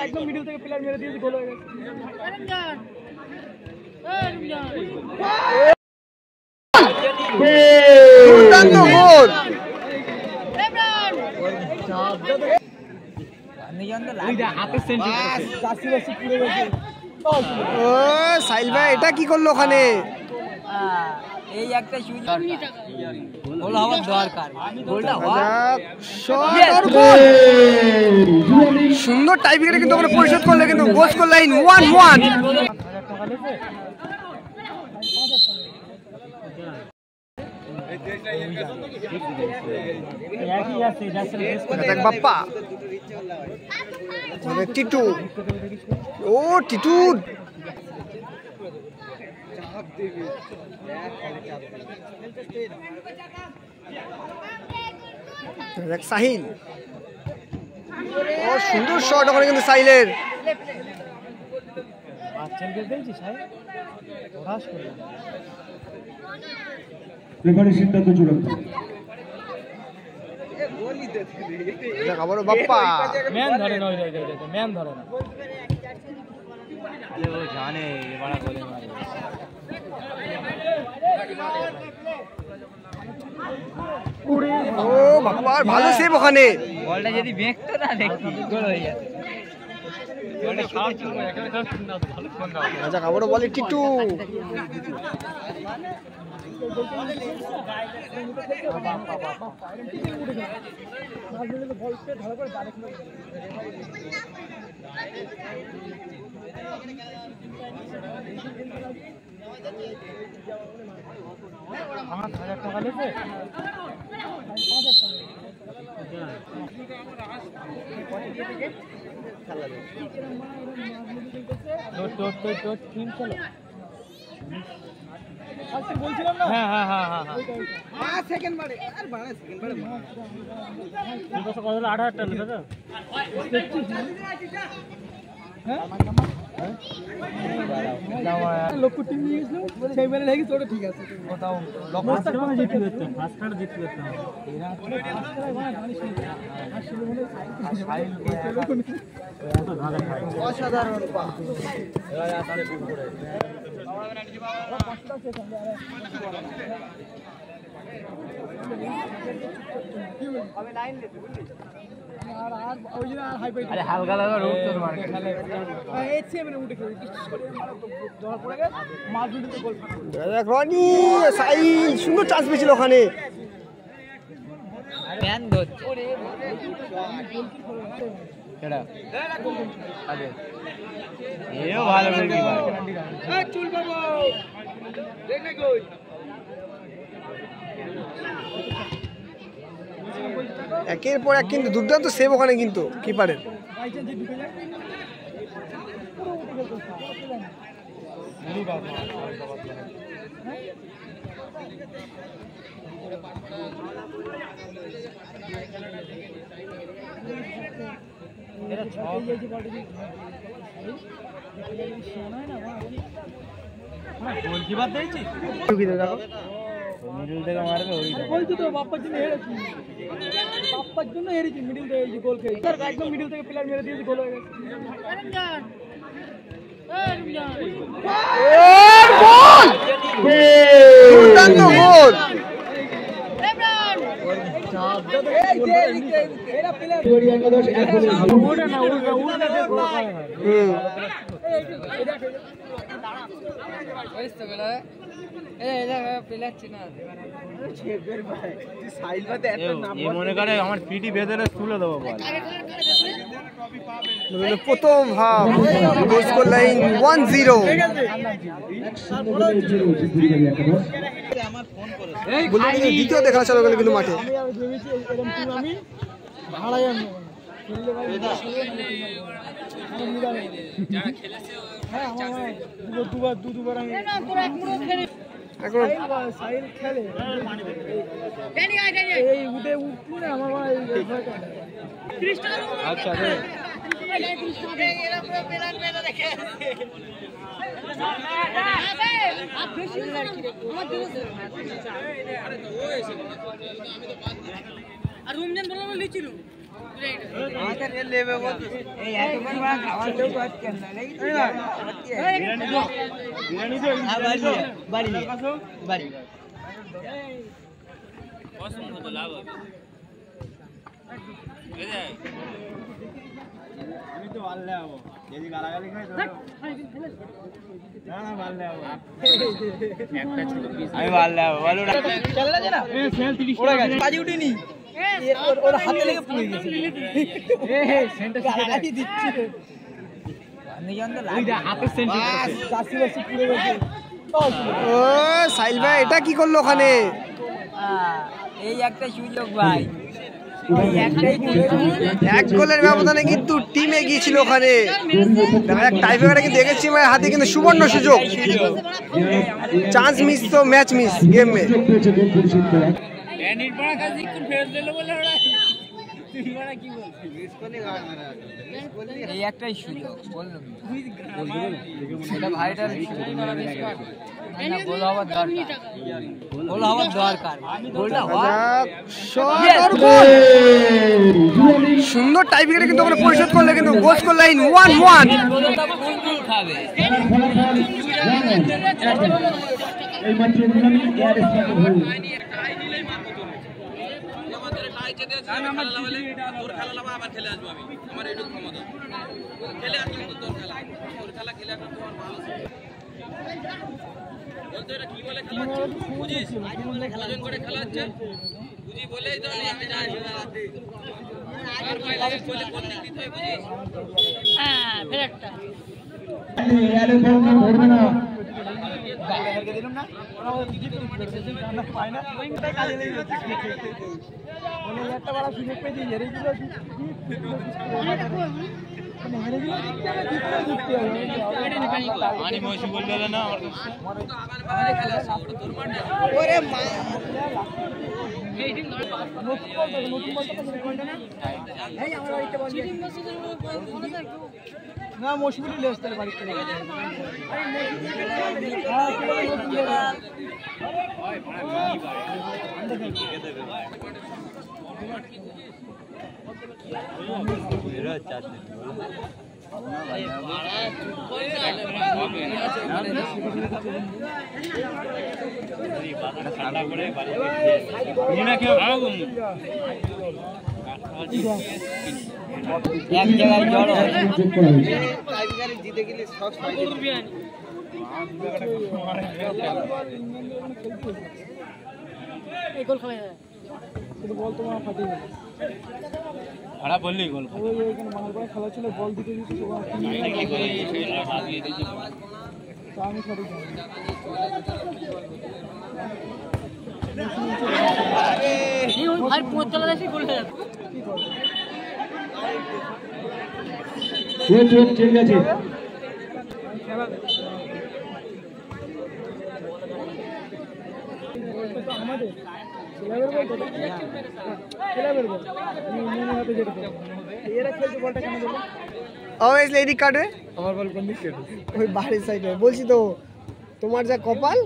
একদম মিডল থেকে প্লেয়ার মেরে দিয়েছে, গোল হয়ে গেছে। দুর্দান্ত গোল। সাহিল ভাই এটা কি করলো ওখানে? এই একটা গোল হওয়ার দরকার, গোলটা সুন্দর টাইপিংটা কিন্তু ওখানে পরিশোধ করলে, কিন্তু গোল স্কোর লাইন 1-1। দেখ বাপ্পা, টিটু, ও টিটু দেখ সাহিল, ও সুন্দর শট ওখানে কিন্তু সাহিলের। আবারও বাপ্পা, ম্যান ধরে না, ম্যান ধরে না। জানে বড় গোলে ও বাপ্পা ভালো সেভ ওখানে। বলটা যদি বেঁকতো না দেখি গোল হয়ে যেত। আবারও বলে টিটু, বলছিলাম না, হ্যাঁ হ্যাঁ হ্যাঁ হ্যাঁ হ্যাঁ সেকেন্ড বারে আর বাড়া সেকেন্ড বারে 8,000 টাকা লিখে দাও। লক্ষ টিম নিয়ে গেছিল, সেই মেরে লেগে ওটা ঠিক আছে। কোথাও লক্ষ জিততে পারতাম, ফার্স্ট কার্ড জিততে পারতাম। অসাধারণ হালকা লাগা রোড তোর রনি সাহিল সুন্দর চান্স পেয়েছিল ওখানে। ম্যান ধরছে এও ভালো চুল বাবু দেখ না একের পর এক কিন্তু দুর্দান্ত সেভ ওখানে কিন্তু কিপারের। গোলকিপার দিয়েছি, মিডল থেকে মারবে ওই বলছি তো, বাপ্পার জন্য হেরেছি, বাপ্পার জন্য হেরেছি। মিডল থেকে এই গোল খেয়ে একদম মিডল থেকে প্লেয়ার মেরে দিয়েছে, গোল হয়ে গেছে। দুর্দান্ত গোল। মনে করে আমার পিটি বেঁধে তুলে দেবো। প্রথম হাফ গোল স্কোর লাইন 1-0। দ্বিতীয় দেখা চলে গেল কিন্তু মাঠে। এখন সাহিল খেলে এই উঠে উঠলে আমার আচ্ছা আর রমজান বললাম লিছিল সাহিল ভাই এটা কি করলো ওখানে? এই একটা সুযোগ ভাই, এক গোলের ব্যবধানে কিন্তু টিম এগিয়েছিল ওখানে। টাইব্রেকারে কিন্তু দেখেছি হাতে কিন্তু সুবর্ণ সুযোগ, চান্স মিস তো ম্যাচ মিস গেম মে। এই একটাই সুযোগ বললাম, এটা ভাইটাল গোল হওয়ার দরকার, গোল হওয়ার দরকার, গোলটা সুন্দর টাইব্রেকারে কিন্তু ওখানে পরিশোধ করলে, কিন্তু গোল স্কোর লাইন 1-1 খাবে। এই ম্যাচে নিলামি এয়ার স্ট্রাইকার হল না মৌসুমি লেস্ট বাড়ি থেকে এক জায়গায় জড়ো জিতে গেলে সব গোল খেলা যায়, কিন্তু বল তোমার ফাটিয়ে গেল। খারাপ বললেই গোল। ওই এখানে মালপাড়া খেলা ছিল, বল দিতে দিতে আমি সঠিক ভাই 45 গোল হয়ে যাচ্ছে। ঠিক আছে অবভিয়াসলি এদিক কাটবে, আমার বল কোন দিক কাটবে? ওই বাড়ির সাইডে। বলছি তো তোমার যা কপাল।